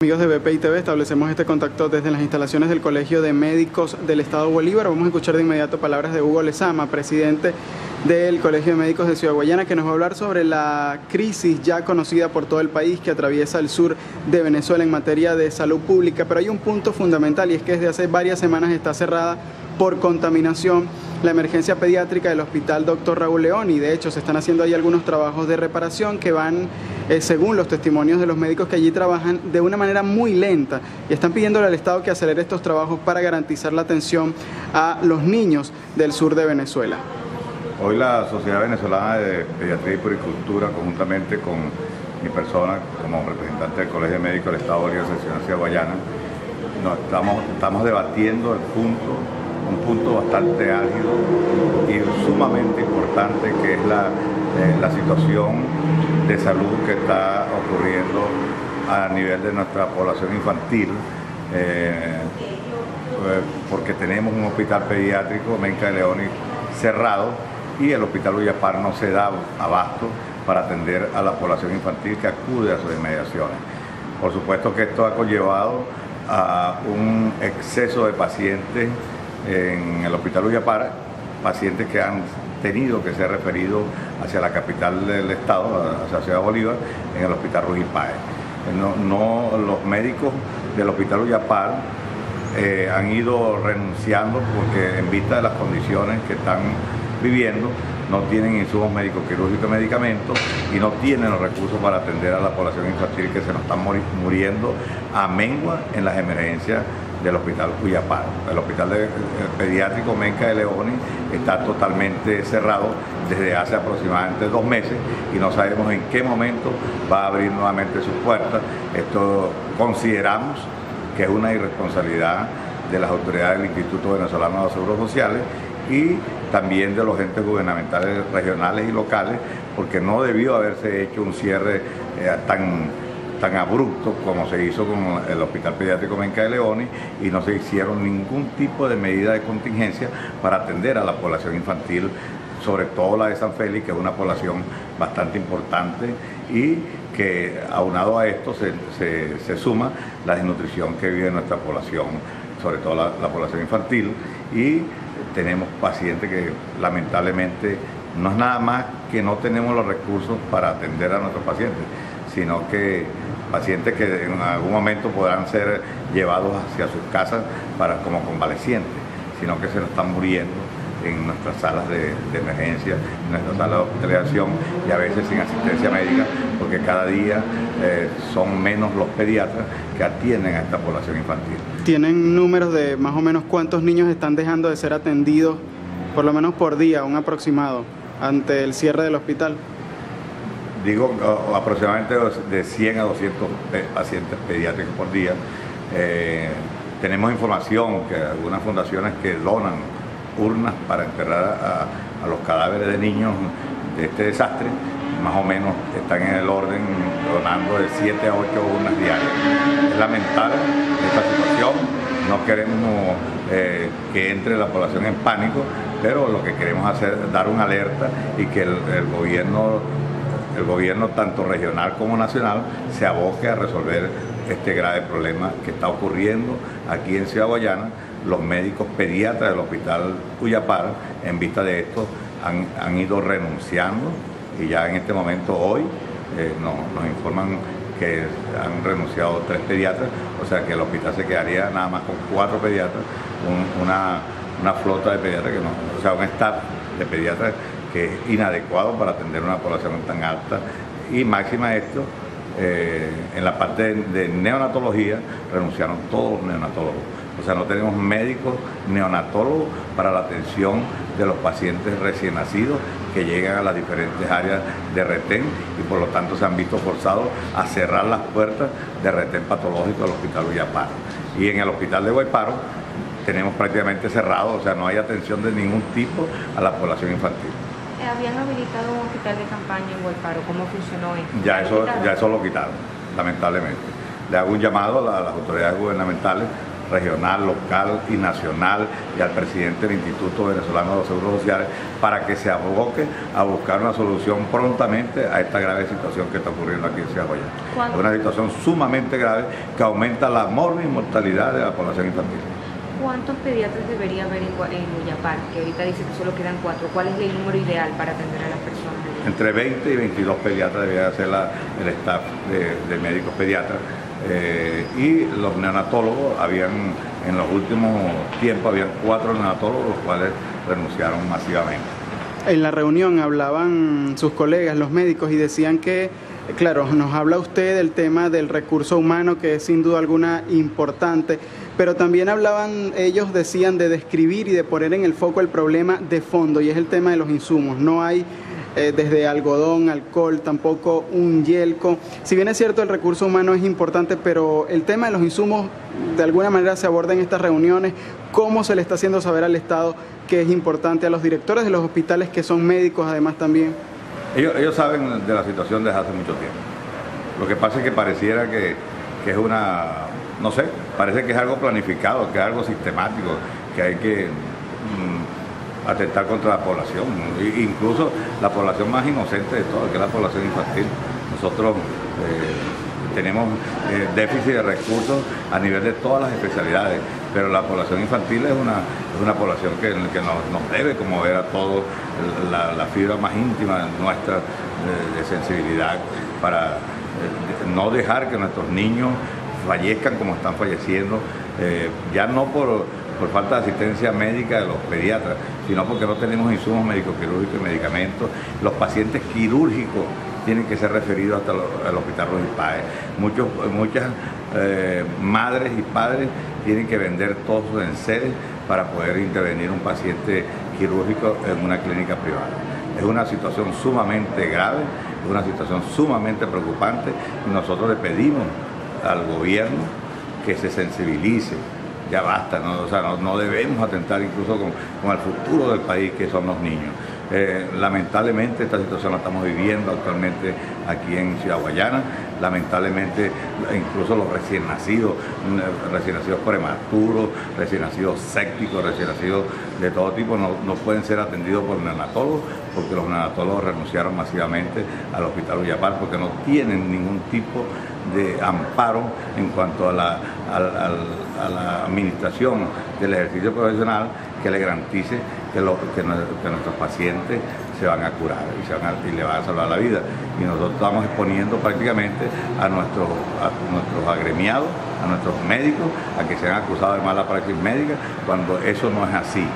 Amigos de BPI TV, establecemos este contacto desde las instalaciones del Colegio de Médicos del Estado Bolívar. Vamos a escuchar de inmediato palabras de Hugo Lezama, presidente del Colegio de Médicos de Ciudad Guayana, que nos va a hablar sobre la crisis ya conocida por todo el país que atraviesa el sur de Venezuela en materia de salud pública. Pero hay un punto fundamental y es que desde hace varias semanas está cerrada por contaminación la emergencia pediátrica del Hospital Dr. Raúl León, y de hecho se están haciendo ahí algunos trabajos de reparación que van, según los testimonios de los médicos que allí trabajan, de una manera muy lenta, y están pidiéndole al Estado que acelere estos trabajos para garantizar la atención a los niños del sur de Venezuela. Hoy la Sociedad Venezolana de Pediatría y Puericultura, conjuntamente con mi persona como representante del Colegio de Médicos del Estado Bolívar, sección Ciudad Guayana, estamos debatiendo un punto bastante álgido y sumamente importante, que es la situación de salud que está ocurriendo a nivel de nuestra población infantil, porque tenemos un hospital pediátrico, Menca de Leoni, cerrado, y el hospital Uyapar no se da abasto para atender a la población infantil que acude a sus inmediaciones. Por supuesto que esto ha conllevado a un exceso de pacientes en el hospital Uyapar, pacientes que han tenido que ser referidos hacia la capital del estado, hacia Ciudad Bolívar, en el hospital Ruiz Páez. Los médicos del hospital Uyapar han ido renunciando porque, en vista de las condiciones que están viviendo, no tienen insumos médicos quirúrgicos y medicamentos, y no tienen los recursos para atender a la población infantil que se nos está muriendo a mengua en las emergencias del hospital Uyapar. El hospital pediátrico Menca de Leoni está totalmente cerrado desde hace aproximadamente 2 meses y no sabemos en qué momento va a abrir nuevamente sus puertas. Esto consideramos que es una irresponsabilidad de las autoridades del Instituto Venezolano de los Seguros Sociales y también de los entes gubernamentales regionales y locales, porque no debió haberse hecho un cierre tan abrupto como se hizo con el Hospital Pediátrico Menca de Leoni, y no se hicieron ningún tipo de medida de contingencia para atender a la población infantil, sobre todo la de San Félix, que es una población bastante importante, y que aunado a esto se suma la desnutrición que vive nuestra población, sobre todo la población infantil, y tenemos pacientes que lamentablemente no es nada más que no tenemos los recursos para atender a nuestros pacientes, sino que pacientes que en algún momento podrán ser llevados hacia sus casas como convalecientes, sino que se nos están muriendo en nuestras salas de emergencia, en nuestras salas de hospitalización, y a veces sin asistencia médica, porque cada día son menos los pediatras que atienden a esta población infantil. ¿Tienen números de más o menos cuántos niños están dejando de ser atendidos, por lo menos por día, un aproximado, ante el cierre del hospital? Digo, aproximadamente de 100 a 200 pacientes pediátricos por día. Tenemos información que algunas fundaciones que donan urnas para enterrar a los cadáveres de niños de este desastre, más o menos están en el orden donando de 7 a 8 urnas diarias. Es lamentable esta situación, no queremos que entre la población en pánico, pero lo que queremos hacer es dar una alerta y que el gobierno tanto regional como nacional se aboque a resolver este grave problema que está ocurriendo aquí en Ciudad Guayana. Los médicos pediatras del hospital Uyapar, en vista de esto, han ido renunciando, y ya en este momento, hoy, nos informan que han renunciado 3 pediatras, o sea que el hospital se quedaría nada más con 4 pediatras, una flota de pediatras, o sea, un staff de pediatras que es inadecuado para atender una población tan alta, y máxima esto, en la parte de neonatología renunciaron todos los neonatólogos. O sea, no tenemos médicos neonatólogos para la atención de los pacientes recién nacidos que llegan a las diferentes áreas de retén, y por lo tanto se han visto forzados a cerrar las puertas de retén patológico del hospital Uyapar. Y en el hospital de Guayparo tenemos prácticamente cerrado, o sea, no hay atención de ningún tipo a la población infantil. ¿Habían habilitado un hospital de campaña en Guayparo? ¿Cómo funcionó esto? Ya eso lo quitaron, lamentablemente. Le hago un llamado a las autoridades gubernamentales regional, local y nacional, y al presidente del Instituto Venezolano de los Seguros Sociales, para que se aboque a buscar una solución prontamente a esta grave situación que está ocurriendo aquí en Ciudad Guayana. Es una situación sumamente grave que aumenta la mortalidad de la población infantil. ¿Cuántos pediatras debería haber en Uyapar? Que ahorita dice que solo quedan 4. ¿Cuál es el número ideal para atender a las personas? Entre 20 y 22 pediatras debería ser el staff de médicos pediatras. Y los neonatólogos, en los últimos tiempos habían 4 neonatólogos, los cuales renunciaron masivamente. En la reunión hablaban sus colegas, los médicos, y decían que, claro, nos habla usted del tema del recurso humano, que es sin duda alguna importante, pero también ellos decían de describir y de poner en el foco el problema de fondo, y es el tema de los insumos. No hay desde algodón, alcohol, tampoco un yelco. Si bien es cierto el recurso humano es importante, pero el tema de los insumos de alguna manera se aborda en estas reuniones. ¿Cómo se le está haciendo saber al Estado que es importante, a los directores de los hospitales que son médicos además también? Ellos saben de la situación desde hace mucho tiempo. Lo que pasa es que pareciera que es no sé, parece que es algo planificado, que es algo sistemático, que hay que atentar contra la población, incluso la población más inocente de todas, que es la población infantil. Nosotros tenemos déficit de recursos a nivel de todas las especialidades, pero la población infantil es una población que nos debe conmover a todos, la fibra más íntima nuestra de sensibilidad, para no dejar que nuestros niños fallezcan como están falleciendo, ya no por falta de asistencia médica de los pediatras, sino porque no tenemos insumos médico-quirúrgicos y medicamentos. Los pacientes quirúrgicos tienen que ser referidos hasta el Hospital Rojas y Páez. Muchas madres y padres tienen que vender todos sus enseres para poder intervenir un paciente quirúrgico en una clínica privada. Es una situación sumamente grave, es una situación sumamente preocupante, y nosotros le pedimos al gobierno que se sensibilice. Ya basta, ¿no? O sea, no debemos atentar incluso con el futuro del país, que son los niños. Lamentablemente esta situación la estamos viviendo actualmente aquí en Ciudad Guayana. Lamentablemente incluso los recién nacidos prematuros, recién nacidos sépticos, recién nacidos de todo tipo, no pueden ser atendidos por neonatólogos, porque los neonatólogos renunciaron masivamente al Hospital Uyapar, porque no tienen ningún tipo de amparo en cuanto a la administración del ejercicio profesional que le garantice que nuestros pacientes se van a curar y le van a salvar la vida. Y nosotros estamos exponiendo prácticamente a nuestros agremiados, a nuestros médicos, a que sean acusados de mala praxis médica, cuando eso no es así.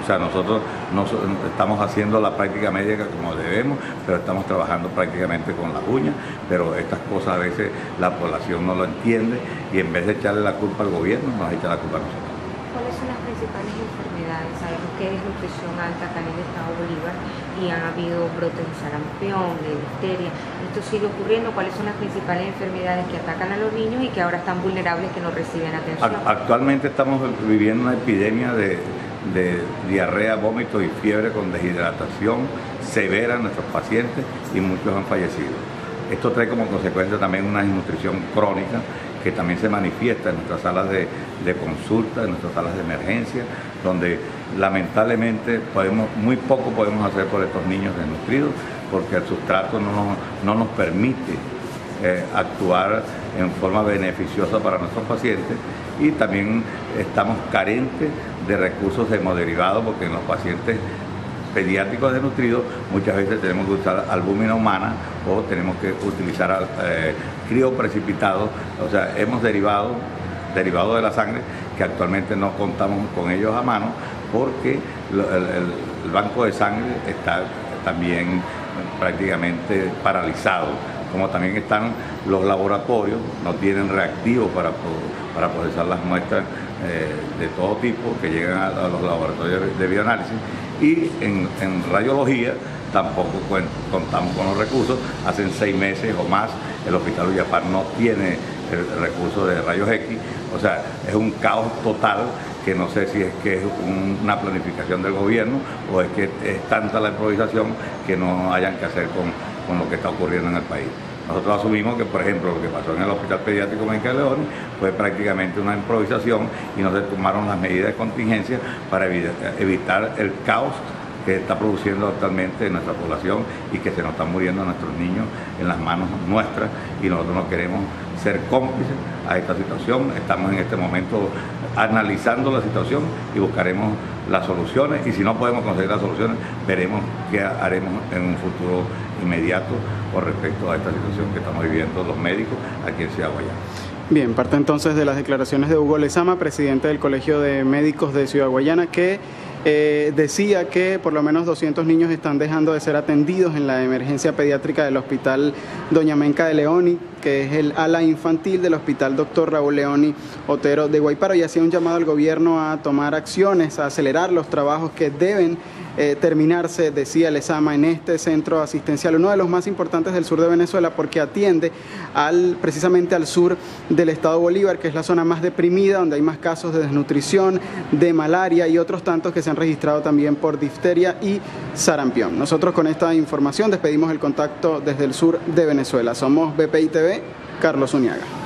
O sea, nosotros no estamos haciendo la práctica médica como debemos, pero estamos trabajando prácticamente con las uñas, pero estas cosas a veces la población no lo entiende, y en vez de echarle la culpa al gobierno, nos echa la culpa a nosotros. ¿Cuáles son las principales enfermedades? Sabemos que es nutrición alta acá en el Estado Bolívar, y han habido brotes de sarampión, de difteria. Esto sigue ocurriendo. ¿Cuáles son las principales enfermedades que atacan a los niños y que ahora están vulnerables, que no reciben atención? Actualmente estamos viviendo una epidemia de diarrea, vómitos y fiebre con deshidratación severa en nuestros pacientes, y muchos han fallecido. Esto trae como consecuencia también una desnutrición crónica, que también se manifiesta en nuestras salas de consulta, en nuestras salas de emergencia, donde lamentablemente muy poco podemos hacer por estos niños desnutridos, porque el sustrato no nos permite actuar en forma beneficiosa para nuestros pacientes, y también estamos carentes de recursos hemoderivados, porque en los pacientes pediátricos desnutridos muchas veces tenemos que usar albúmina humana o tenemos que utilizar crioprecipitados, o sea, hemos derivado de la sangre, que actualmente no contamos con ellos a mano, porque el banco de sangre está también prácticamente paralizado, como también están los laboratorios, no tienen reactivos para procesar las muestras de todo tipo que llegan a los laboratorios de bioanálisis, y en radiología tampoco contamos con los recursos. Hace 6 meses o más el Hospital Uyapar no tiene el recurso de rayos X, o sea, es un caos total, que no sé si es que es una planificación del gobierno, o es que es tanta la improvisación que no hayan que hacer con lo que está ocurriendo en el país. Nosotros asumimos que, por ejemplo, lo que pasó en el Hospital Pediátrico Menca de Leoni fue prácticamente una improvisación y no se tomaron las medidas de contingencia para evitar el caos que está produciendo actualmente en nuestra población y que se nos están muriendo nuestros niños en las manos nuestras, y nosotros no queremos ser cómplices a esta situación. Estamos en este momento analizando la situación y buscaremos las soluciones, y si no podemos conseguir las soluciones, veremos qué haremos en un futuro inmediato con respecto a esta situación que estamos viviendo los médicos aquí en Ciudad Guayana. Bien, parte entonces de las declaraciones de Hugo Lezama, presidente del Colegio de Médicos de Ciudad Guayana, que decía que por lo menos 200 niños están dejando de ser atendidos en la emergencia pediátrica del Hospital Doña Menca de Leoni, que es el ala infantil del Hospital Dr. Raúl Leoni Otero de Guayparo, y hacía un llamado al gobierno a tomar acciones, a acelerar los trabajos que deben terminarse, decía Lezama, en este centro asistencial, uno de los más importantes del sur de Venezuela, porque atiende precisamente al sur del estado Bolívar, que es la zona más deprimida, donde hay más casos de desnutrición, de malaria y otros tantos que se han registrado también por difteria y sarampión. Nosotros con esta información despedimos el contacto desde el sur de Venezuela. Somos BPI TV, Carlos Zuniaga.